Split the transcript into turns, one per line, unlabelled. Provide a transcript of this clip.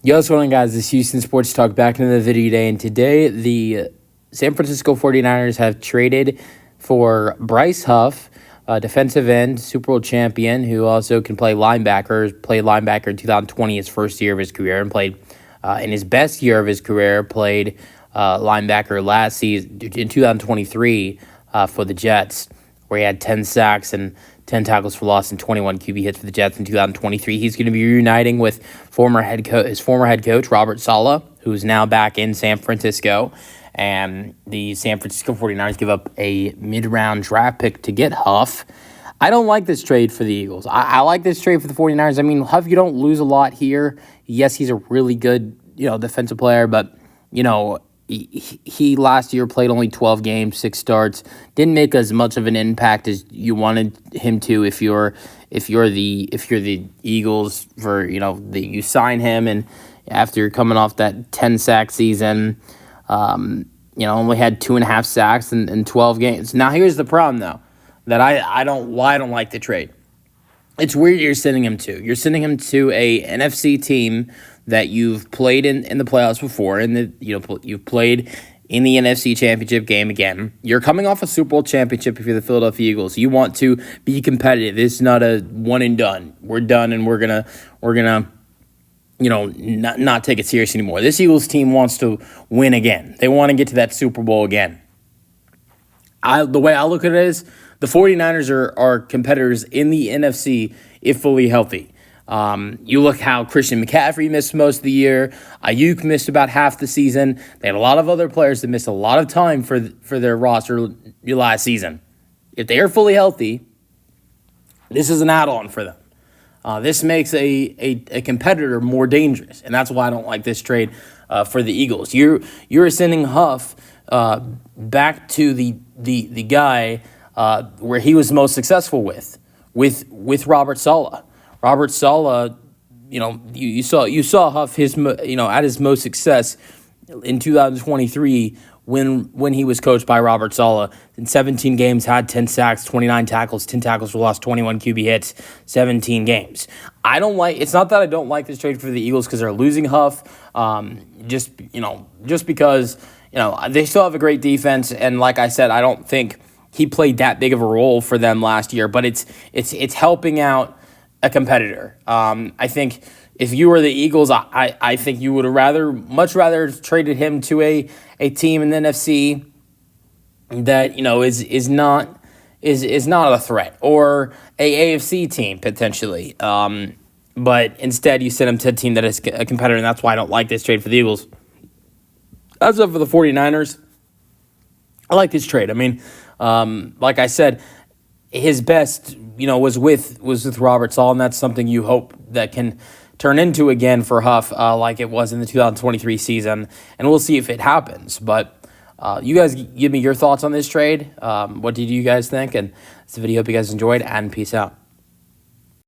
Yo, what's going on, guys? This is Houston Sports Talk back into the video today, and today the San Francisco 49ers have traded for Bryce Huff, a defensive end, Super Bowl champion, who also can play linebacker, played linebacker in 2020, his first year of his career, and played in his best year of his career, played linebacker last season in 2023 for the Jets, where he had 10 sacks and 10 tackles for loss and 21 QB hits for the Jets in 2023. He's going to be reuniting with his former head coach, Robert Saleh, who's now back in San Francisco. And the San Francisco 49ers give up a mid-round draft pick to get Huff. I don't like this trade for the Eagles. I like this trade for the 49ers. I mean, Huff, you don't lose a lot here. Yes, he's a really good, defensive player, but, he last year played only 12 games, 6 starts. Didn't make as much of an impact as you wanted him to. If you're the Eagles, you sign him, and after coming off that 10 sack season, only had 2.5 sacks in 12 games. Now here's the problem though, that I don't like the trade. It's weird you're sending him to. You're sending him to a NFC team that you've played in the playoffs before, and you've played in the NFC Championship game again. You're coming off a Super Bowl championship if you're the Philadelphia Eagles. You want to be competitive. It's not a one and done. We're done, and we're gonna not take it serious anymore. This Eagles team wants to win again. They want to get to that Super Bowl again. The way I look at it is the 49ers are competitors in the NFC if fully healthy. You look how Christian McCaffrey missed most of the year. Ayuk missed about half the season. They had a lot of other players that missed a lot of time for their roster last season. If they are fully healthy, this is an add-on for them. This makes a competitor more dangerous, and that's why I don't like this trade for the Eagles. You're sending Huff back to the guy where he was most successful with Robert Saleh. Robert Saleh, you saw Huff at his most success in 2023 when he was coached by Robert Saleh. In 17 games, had 10 sacks, 29 tackles, 10 tackles for loss, 21 QB hits, 17 games. It's not that I don't like this trade for the Eagles because they're losing Huff, just because they still have a great defense, and like I said, I don't think he played that big of a role for them last year, but it's helping out a competitor. I think if you were the Eagles, I think you would have much rather traded him to a team in the NFC that is not a threat, or a AFC team potentially. But instead you send him to a team that is a competitor, and that's why I don't like this trade for the Eagles. As for the 49ers, I like this trade. I mean, like I said, his best, was with Robert Saleh, and that's something you hope that can turn into again for Huff, like it was in the 2023 season, and we'll see if it happens. But you guys give me your thoughts on this trade. What did you guys think? And this video, hope you guys enjoyed, and peace out.